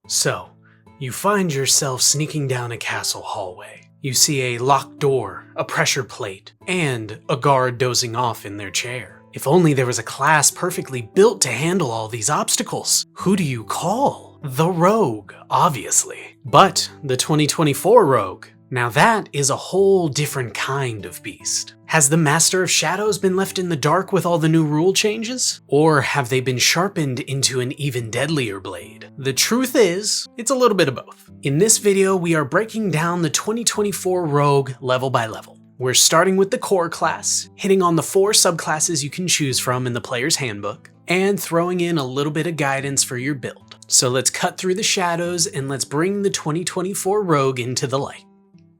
So, you find yourself sneaking down a castle hallway. You see a locked door, a pressure plate, and a guard dozing off in their chair. If only there was a class perfectly built to handle all these obstacles. Who do you call? The Rogue, obviously. But the 2024 Rogue. Now that is a whole different kind of beast. Has the Master of Shadows been left in the dark with all the new rule changes? Or have they been sharpened into an even deadlier blade? The truth is, it's a little bit of both. In this video, we are breaking down the 2024 Rogue level by level. We're starting with the core class, hitting on the 4 subclasses you can choose from in the player's handbook, and throwing in a little bit of guidance for your build. So let's cut through the shadows and let's bring the 2024 Rogue into the light.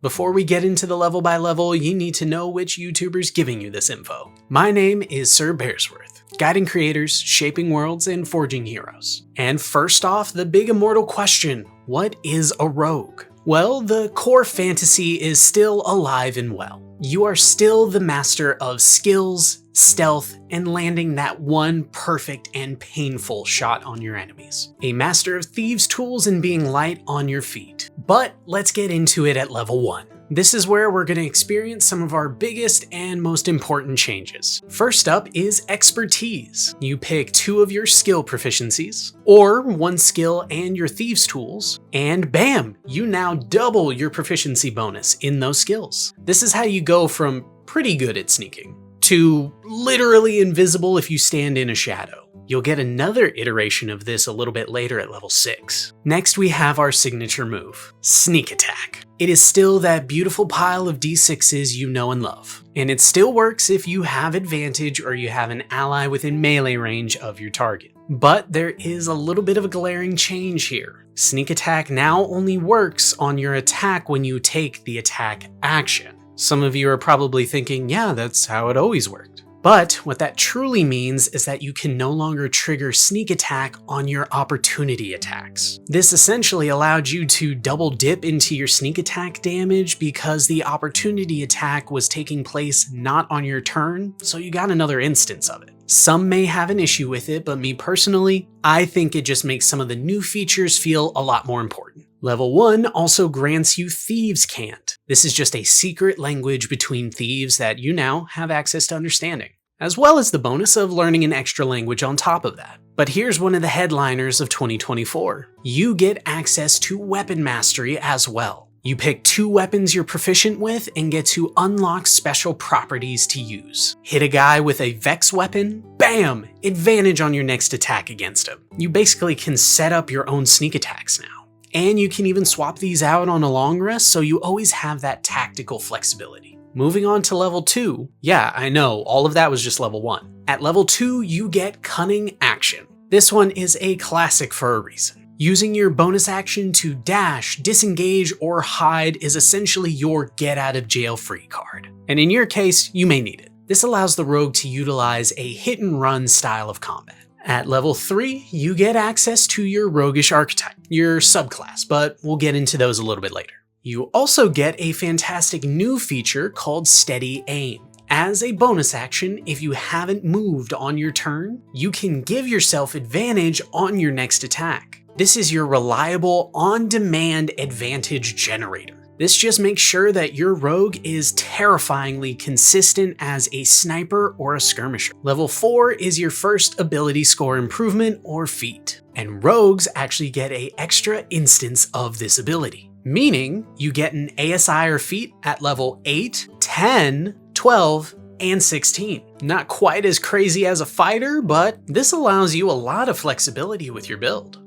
Before we get into the level by level, you need to know which YouTuber's giving you this info. My name is Sir Bearsworth, guiding creators, shaping worlds, and forging heroes. And first off, the big immortal question, what is a rogue? Well, the core fantasy is still alive and well. You are still the master of skills, stealth, and landing that one perfect and painful shot on your enemies. A master of thieves' tools and being light on your feet. But let's get into it at level 1. This is where we're going to experience some of our biggest and most important changes. First up is expertise. You pick 2 of your skill proficiencies, or 1 skill and your thieves' tools, and bam, you now double your proficiency bonus in those skills. This is how you go from pretty good at sneaking to literally invisible if you stand in a shadow. You'll get another iteration of this a little bit later at level 6. Next we have our signature move, Sneak Attack. It is still that beautiful pile of d6s you know and love, and it still works if you have advantage or you have an ally within melee range of your target. But there is a little bit of a glaring change here. Sneak Attack now only works on your attack when you take the attack action. Some of you are probably thinking, yeah, that's how it always worked. But what that truly means is that you can no longer trigger sneak attack on your opportunity attacks. This essentially allowed you to double dip into your sneak attack damage because the opportunity attack was taking place not on your turn, so you got another instance of it. Some may have an issue with it, but me personally, I think it just makes some of the new features feel a lot more important. Level 1 also grants you Thieves' Cant. This is just a secret language between thieves that you now have access to understanding, as well as the bonus of learning an extra language on top of that. But here's one of the headliners of 2024. You get access to Weapon Mastery as well. You pick 2 weapons you're proficient with and get to unlock special properties to use. Hit a guy with a Vex weapon, bam! Advantage on your next attack against him. You basically can set up your own sneak attacks now. And you can even swap these out on a long rest, so you always have that tactical flexibility. Moving on to level 2, yeah, I know, all of that was just level 1. At level 2, you get Cunning Action. This one is a classic for a reason. Using your bonus action to dash, disengage, or hide is essentially your get out of jail free card. And in your case, you may need it. This allows the rogue to utilize a hit and run style of combat. At level 3, you get access to your roguish archetype, your subclass, but we'll get into those a little bit later. You also get a fantastic new feature called Steady Aim. As a bonus action, if you haven't moved on your turn, you can give yourself advantage on your next attack. This is your reliable, on-demand advantage generator. This just makes sure that your rogue is terrifyingly consistent as a sniper or a skirmisher. Level 4 is your first ability score improvement or feat, and rogues actually get an extra instance of this ability, meaning you get an ASI or feat at level 8, 10, 12, and 16. Not quite as crazy as a fighter, but this allows you a lot of flexibility with your build.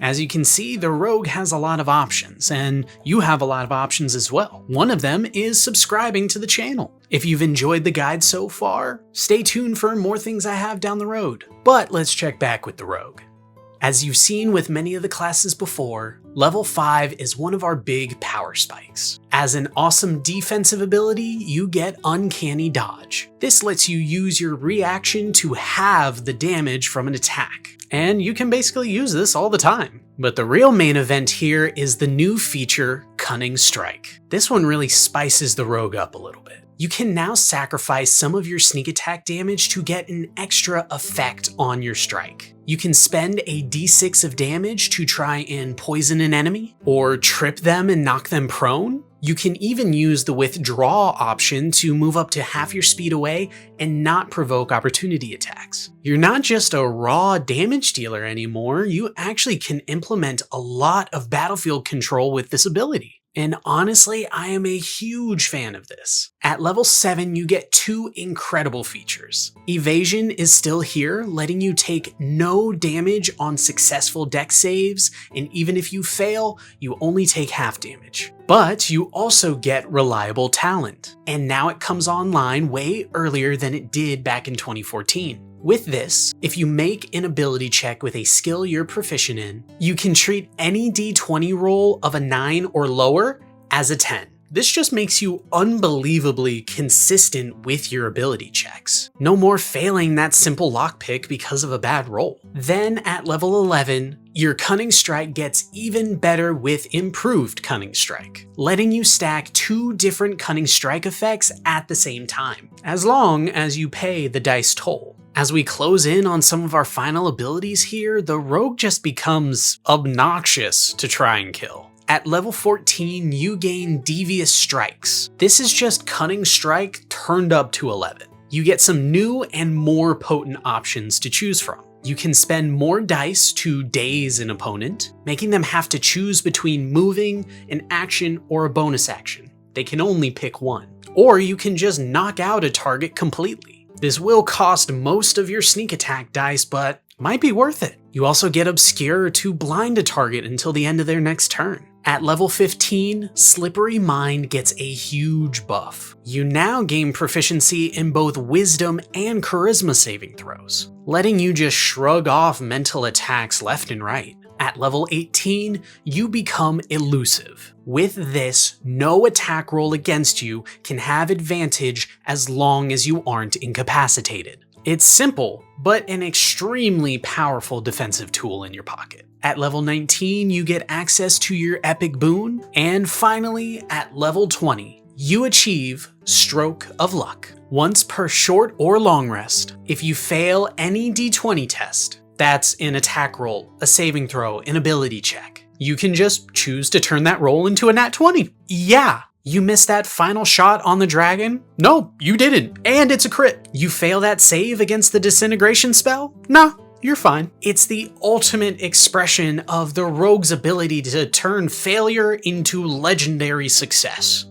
As you can see, the rogue has a lot of options, and you have a lot of options as well. One of them is subscribing to the channel. If you've enjoyed the guide so far, stay tuned for more things I have down the road. But let's check back with the rogue. As you've seen with many of the classes before, level 5 is one of our big power spikes. As an awesome defensive ability, you get Uncanny Dodge. This lets you use your reaction to halve the damage from an attack. And you can basically use this all the time. But the real main event here is the new feature, Cunning Strike. This one really spices the rogue up a little bit. you can now sacrifice some of your sneak attack damage to get an extra effect on your strike. You can spend a d6 of damage to try and poison an enemy, or trip them and knock them prone. You can even use the withdraw option to move up to half your speed away and not provoke opportunity attacks. You're not just a raw damage dealer anymore, you actually can implement a lot of battlefield control with this ability. And honestly, I am a huge fan of this. At level 7, you get 2 incredible features. Evasion is still here, letting you take no damage on successful dex saves, and even if you fail, you only take half damage. But you also get reliable talent, and now it comes online way earlier than it did back in 2014. With this, if you make an ability check with a skill you're proficient in, you can treat any d20 roll of a 9 or lower as a 10. This just makes you unbelievably consistent with your ability checks. No more failing that simple lockpick because of a bad roll. Then at level 11, your Cunning Strike gets even better with improved Cunning Strike, letting you stack 2 different Cunning Strike effects at the same time, as long as you pay the dice toll. As we close in on some of our final abilities here, the rogue just becomes obnoxious to try and kill. At level 14, you gain Devious Strikes. This is just Cunning Strike turned up to 11. You get some new and more potent options to choose from. You can spend more dice to daze an opponent, making them have to choose between moving, an action, or a bonus action. They can only pick one. Or you can just knock out a target completely. This will cost most of your sneak attack dice, but might be worth it. You also get Obscure to blind a target until the end of their next turn. At level 15, Slippery Mind gets a huge buff. You now gain proficiency in both Wisdom and Charisma saving throws, letting you just shrug off mental attacks left and right. At level 18, you become Elusive. With this, no attack roll against you can have advantage as long as you aren't incapacitated. It's simple, but an extremely powerful defensive tool in your pocket. At level 19, you get access to your epic boon. And finally, at level 20, you achieve Stroke of Luck. Once per short or long rest, if you fail any d20 test, that's an attack roll, a saving throw, an ability check, you can just choose to turn that roll into a nat 20. Yeah, you missed that final shot on the dragon? No, you didn't, and it's a crit. You fail that save against the disintegration spell? Nah, you're fine. It's the ultimate expression of the rogue's ability to turn failure into legendary success.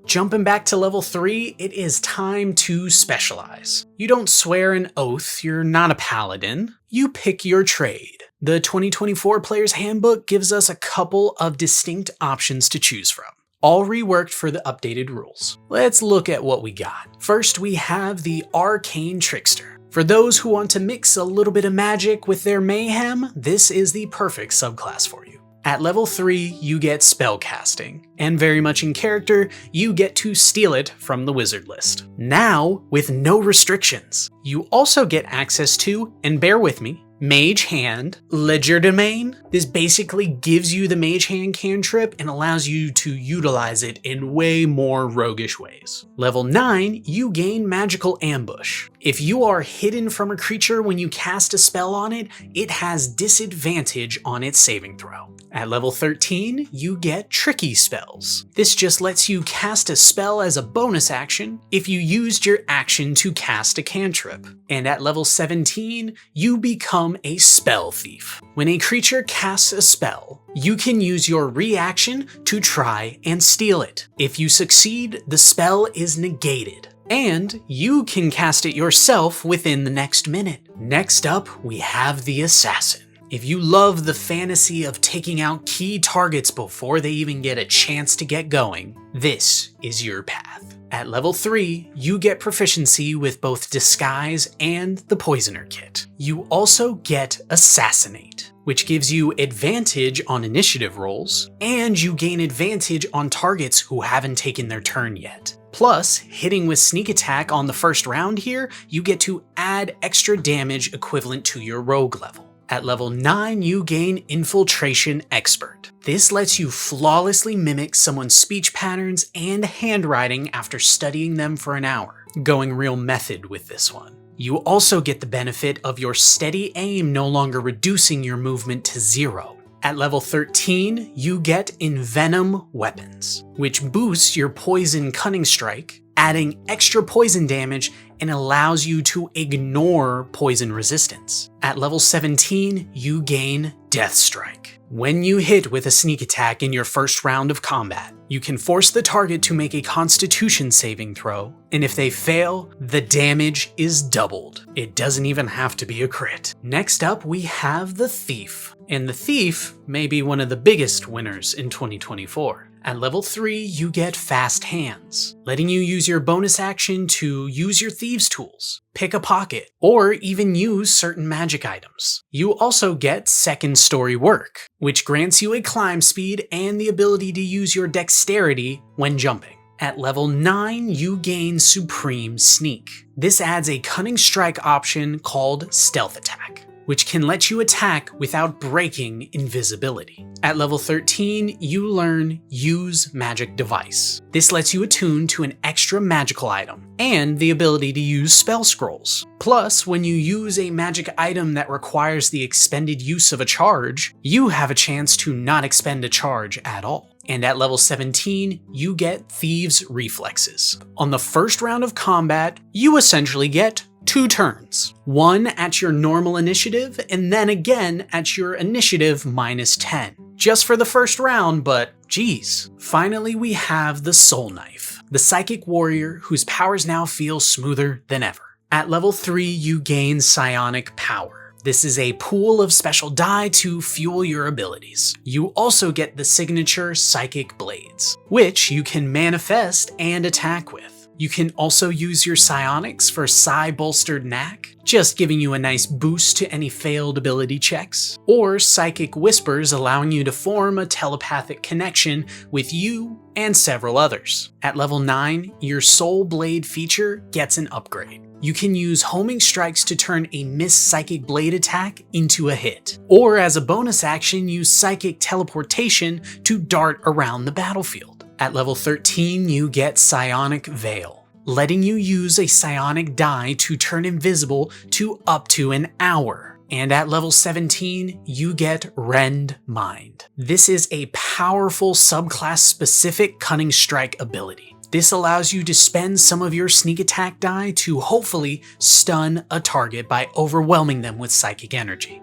Jumping back to level 3, it is time to specialize. You don't swear an oath, you're not a paladin. You pick your trade. The 2024 Player's Handbook gives us a couple of distinct options to choose from, all reworked for the updated rules. Let's look at what we got. First, we have the Arcane Trickster. For those who want to mix a little bit of magic with their mayhem, this is the perfect subclass for you. At level 3, you get Spellcasting, and very much in character, you get to steal it from the wizard list. Now, with no restrictions, you also get access to, and bear with me, Mage Hand, Legerdemain. This basically gives you the Mage Hand cantrip and allows you to utilize it in way more roguish ways. Level 9, you gain Magical Ambush. If you are hidden from a creature when you cast a spell on it, it has disadvantage on its saving throw. At level 13, you get Tricky Spells. This just lets you cast a spell as a bonus action if you used your action to cast a cantrip. And at level 17, you become a Spell Thief. When a creature casts a spell, you can use your reaction to try and steal it. If you succeed, the spell is negated, and you can cast it yourself within the next minute. Next up, we have the Assassin. If you love the fantasy of taking out key targets before they even get a chance to get going, this is your path. At level 3, you get proficiency with both Disguise and the Poisoner Kit. You also get Assassinate, which gives you advantage on initiative rolls, and you gain advantage on targets who haven't taken their turn yet. Plus, hitting with Sneak Attack on the first round here, you get to add extra damage equivalent to your rogue level. At level 9, you gain Infiltration Expert. This lets you flawlessly mimic someone's speech patterns and handwriting after studying them for an hour. Going real method with this one. You also get the benefit of your steady aim no longer reducing your movement to 0. At level 13, you get Envenom Weapons, which boosts your Poison Cunning Strike, adding extra poison damage and allows you to ignore poison resistance. At level 17, you gain Death Strike. When you hit with a sneak attack in your first round of combat, you can force the target to make a Constitution saving throw, and if they fail, the damage is doubled. It doesn't even have to be a crit. Next up, we have the Thief, and the Thief may be one of the biggest winners in 2024. At level 3, you get Fast Hands, letting you use your bonus action to use your thieves' tools, pick a pocket, or even use certain magic items. You also get Second Story Work, which grants you a climb speed and the ability to use your dexterity when jumping. At level 9, you gain Supreme Sneak. This adds a cunning strike option called Stealth Attack, which can let you attack without breaking invisibility. At level 13, you learn Use Magic Device. This lets you attune to an extra magical item, and the ability to use spell scrolls. Plus, when you use a magic item that requires the expended use of a charge, you have a chance to not expend a charge at all. And at level 17, you get Thieves' Reflexes. On the first round of combat, you essentially get 2 turns. One at your normal initiative, and then again at your initiative minus 10. Just for the first round, but geez. Finally, we have the Soul Knife, the Psychic Warrior whose powers now feel smoother than ever. At level 3, you gain Psionic Power. This is a pool of special die to fuel your abilities. You also get the signature Psychic Blades, which you can manifest and attack with. You can also use your psionics for Psi-Bolstered Knack, just giving you a nice boost to any failed ability checks, or Psychic Whispers allowing you to form a telepathic connection with you and several others. At level 9, your Soul Blade feature gets an upgrade. You can use homing strikes to turn a missed Psychic Blade attack into a hit, or as a bonus action use Psychic Teleportation to dart around the battlefield. At level 13, you get Psionic Veil, letting you use a psionic die to turn invisible to up to an hour. And at level 17, you get Rend Mind. This is a powerful subclass-specific Cunning Strike ability. This allows you to spend some of your sneak attack die to hopefully stun a target by overwhelming them with psychic energy.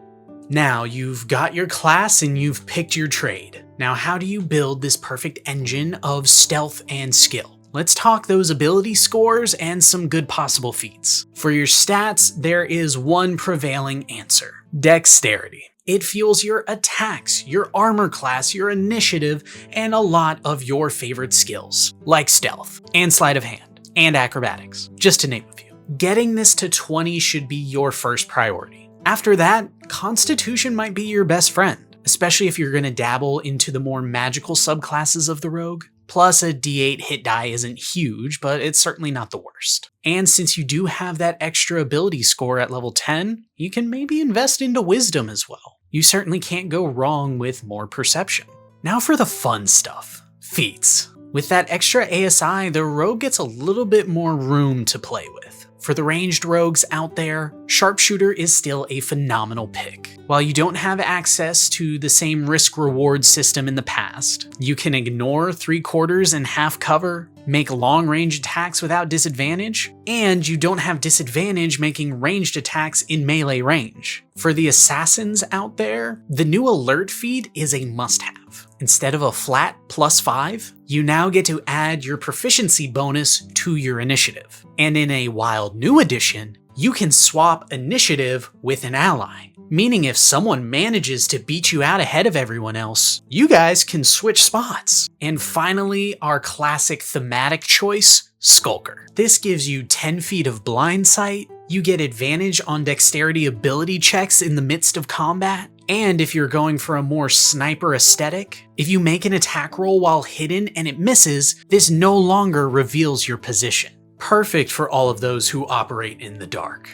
Now, you've got your class and you've picked your trade. Now, how do you build this perfect engine of stealth and skill? Let's talk those ability scores and some good possible feats. For your stats, there is one prevailing answer: Dexterity. It fuels your attacks, your armor class, your initiative, and a lot of your favorite skills, like stealth, and sleight of hand, and acrobatics, just to name a few. Getting this to 20 should be your first priority. After that, Constitution might be your best friend, especially if you're going to dabble into the more magical subclasses of the rogue. Plus, a d8 hit die isn't huge, but it's certainly not the worst. And since you do have that extra ability score at level 10, you can maybe invest into Wisdom as well. You certainly can't go wrong with more Perception. Now for the fun stuff, feats. With that extra ASI, the rogue gets a little bit more room to play with. For the ranged rogues out there, Sharpshooter is still a phenomenal pick. While you don't have access to the same risk-reward system in the past, you can ignore 3/4 and half cover, make long-range attacks without disadvantage, and you don't have disadvantage making ranged attacks in melee range. For the assassins out there, the new alert feed is a must-have. Instead of a flat +5, you now get to add your proficiency bonus to your initiative. And in a wild new addition, you can swap initiative with an ally, meaning if someone manages to beat you out ahead of everyone else, you guys can switch spots. And finally, our classic thematic choice, Skulker. This gives you 10 feet of blind sight, you get advantage on dexterity ability checks in the midst of combat, and if you're going for a more sniper aesthetic, if you make an attack roll while hidden and it misses, this no longer reveals your position. Perfect for all of those who operate in the dark.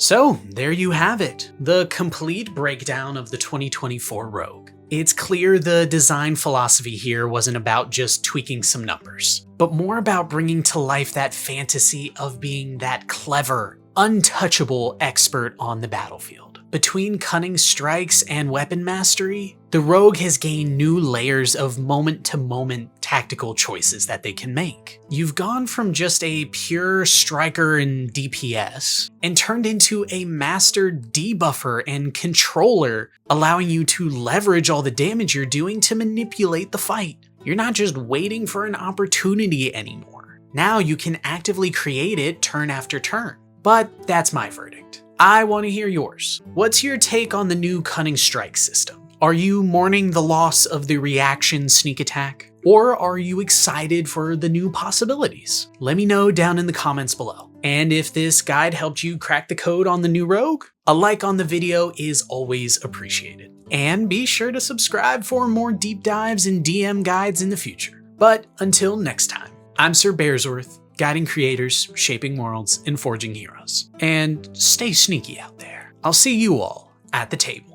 So there you have it, the complete breakdown of the 2024 Rogue. It's clear the design philosophy here wasn't about just tweaking some numbers, but more about bringing to life that fantasy of being that clever, untouchable expert on the battlefield. Between cunning strikes and weapon mastery, the Rogue has gained new layers of moment-to-moment tactical choices that they can make. You've gone from just a pure striker and DPS, and turned into a master debuffer and controller, allowing you to leverage all the damage you're doing to manipulate the fight. You're not just waiting for an opportunity anymore. Now you can actively create it turn after turn. But that's my verdict. I want to hear yours. What's your take on the new Cunning strike system? Are you mourning the loss of the reaction sneak attack? Or are you excited for the new possibilities? Let me know down in the comments below. And if this guide helped you crack the code on the new Rogue, a like on the video is always appreciated. And be sure to subscribe for more deep dives and DM guides in the future. But until next time, I'm Sir Bearsworth, guiding creators, shaping worlds, and forging heroes. And stay sneaky out there. I'll see you all at the table.